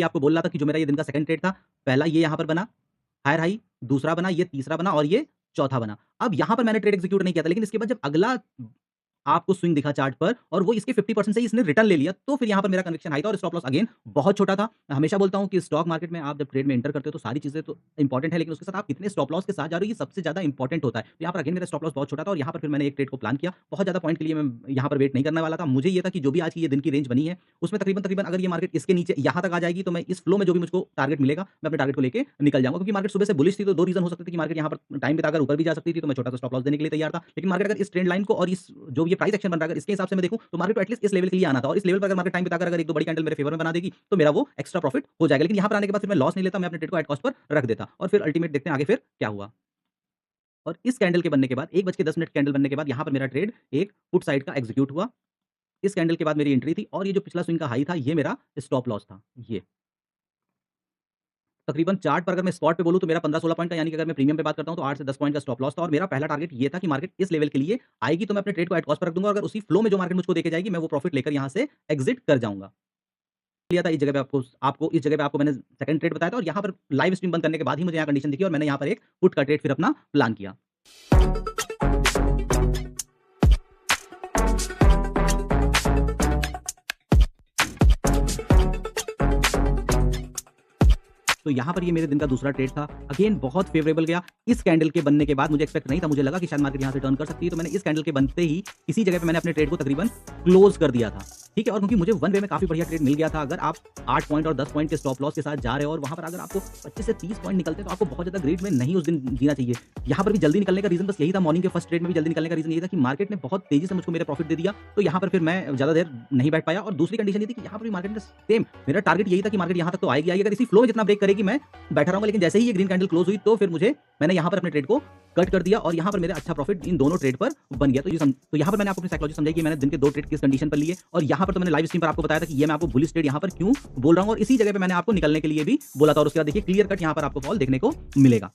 ये आपको बोल रहा था कि जो मेरा ये दिन का सेकंड ट्रेड था, पहला ये यहाँ पर बना, हायर हाई, दूसरा बना, ये तीसरा बना और ये चौथा बना। अब यहाँ पर मैंने ट्रेड एग्ज़ीक्यूट नहीं किया था, लेकिन इसके बाद जब अगला आपको स्विंग दिखा चार्ट पर और वो इसके 50% से ही इसने रिटर्न ले लिया, तो फिर यहाँ पर मेरा कन्विक्शन हाई था और स्टॉप लॉस अगेन बहुत छोटा था। मैं हमेशा बोलता हूँ कि स्टॉक मार्केट में आप जब ट्रेड में एंटर करते हो तो सारी चीज़ें तो इंपॉर्टेंट है, लेकिन उसके साथ आप कितने स्टॉप लॉस के साथ जा रहे हो ये सबसे ज़्यादा इंपॉर्टेंट होता है। तो यहाँ पर अगेन मेरा स्टॉप लॉस बहुत छोटा था और यहाँ पर फिर मैंने एक ट्रेड को प्लान किया। बहुत ज़्यादा पॉइंट के लिए मैं यहाँ पर वेट नहीं करने वाला था। मुझे ये था कि जो भी आज की ये दिन की रेंज बनी है, उसमें तकरीबन अगर ये मार्केट इसके नीचे यहाँ तक आ जाएगी, तो मैं इस फ्लो में जो भी मुझको टारगेट मिलेगा, मैं अपने टारगेट को लेके निकल जाऊँगा। क्योंकि मार्केट सुबह से बुलिश थी, तो 2 रीज़न हो सकते थे कि मार्केट यहाँ पर टाइम बिताकर ऊपर भी जा सकती थी, तो मैं छोटा सा स्टॉप लॉस देने के लिए तैयार था। लेकिन मार्केट अगर इस ट्रेंड लाइन को और इस जो ये प्राइस एक्शन बन रहा है, अगर इसके हिसाब से मैं देखूँ, तो मार्केट को एटलीस्ट इस लेवल के लिए आना था और इस लेवल पर अगर मार्केट टाइम बिताकर अगर 1-2 बड़ी कैंडल मेरे फेवर में बना देगी, तो मेरा वो एक्स्ट्रा प्रॉफिट हो जाएगा। लेकिन यहाँ पर आने के बाद फिर मैं लॉस नहीं लेता, मैं अपने ट्रेड को एट कॉस्ट पर रख देता और फिर अल्टीमेट देखते हैं आगे फिर क्या हुआ। और इस कैंडल के बनने के बाद 1:10 कैंडल बनने के बाद यहाँ पर मेरा ट्रेड एक पुट साइड का एग्जीक्यूट हुआ। इस कैंडल के बाद मेरी एंट्री थी और ये जो पिछला स्विंग का हाई था, ये मेरा स्टॉप लॉस था। ये तकरीबन चार्ट पर अगर मैं स्पॉट पे बोलूँ तो मेरा 15-16 पॉइंट का, यानी कि अगर मैं प्रीमियम पे बात करता हूँ तो 8 से 10 पॉइंट का स्टॉप लॉस था और मेरा पहला टारगेट ये था कि मार्केट इस लेवल के लिए आएगी तो मैं अपने ट्रेड को एट कॉस्ट पर रख दूँगा। अगर उसी फ्लो में जो मार्केट मुझको देके जाएगी, मैं वो प्रॉफिट लेकर यहाँ से एग्ज़िट कर जाऊँगा। लिया था इस जगह पे आपको आपको इस जगह पे आपको मैंने सेकंड ट्रेड बताया था और यहाँ पर लाइव स्ट्रीम बंद करने के बाद ही मुझे यहाँ कंडीशन दिखी और मैंने यहाँ पर एक पुट का ट्रेड फिर अपना प्लान किया। तो यहाँ पर ये मेरे दिन का दूसरा ट्रेड था। अगेन बहुत फेवरेबल गया। इस कैंडल के बनने के बाद मुझे एक्सपेक्ट नहीं था, मुझे लगा कि शायद मार्केट यहाँ से टर्न कर सकती है, तो मैंने इस कैंडल के बनते ही इसी जगह पे मैंने अपने ट्रेड को तकरीबन क्लोज़ कर दिया था। ठीक है? और क्योंकि मुझे वन वे में काफ़ी बढ़िया ट्रेड मिल गया था। अगर आप 8 पॉइंट और 10 पॉइंट के स्टॉप लॉस के साथ जा रहे हो और वहाँ पर अगर आपको 25 से 30 पॉइंट निकलते हैं, तो आपको बहुत ज़्यादा ग्रीड में नहीं उस दिन जीना चाहिए। यहाँ पर भी जल्दी निकलने का रीज़न बस यही था। मॉर्निंग के फर्स्ट ट्रेड में भी जल्दी निकलने का रीज़न ये था कि मार्केट ने बहुत तेज़ी से मुझको मेरा प्रॉफिट दे दिया, तो यहाँ पर फिर मैं ज़्यादा देर नहीं बैठ पाया और दूसरी कंडीशन ये थी कि यहाँ पर भी मार्केट ने सेम मेरा टारगेट यही था कि मार्केट यहाँ तक तो आएगी आएगी, अगर इसी फ्लो में जितना ब्रेक करेगी मैं बैठा रहूँगा। लेकिन जैसे ही ये ग्रीन कैंडल क्लोज़ हुई, तो फिर मैंने यहाँ पर अपने ट्रेड को कट कर दिया और यहाँ पर मेरा अच्छा प्रॉफिट इन दोनों ट्रेड पर बन गया। तो यहाँ पर मैंने आपको अपनी साइकोलॉजी समझाई कि मैंने दिन के 2 ट्रेड किस कंडीशन पर लिए और यहाँ पर तो मैंने लाइव स्ट्रीम पर आपको बताया था कि ये मैं आपको बुलिश ट्रेड यहाँ पर क्यों बोल रहा हूँ और इसी जगह पे मैंने आपको निकलने के लिए भी बोला था और उसके बाद देखिए क्लियर कट यहाँ पर आपको फॉल देखने को मिलेगा।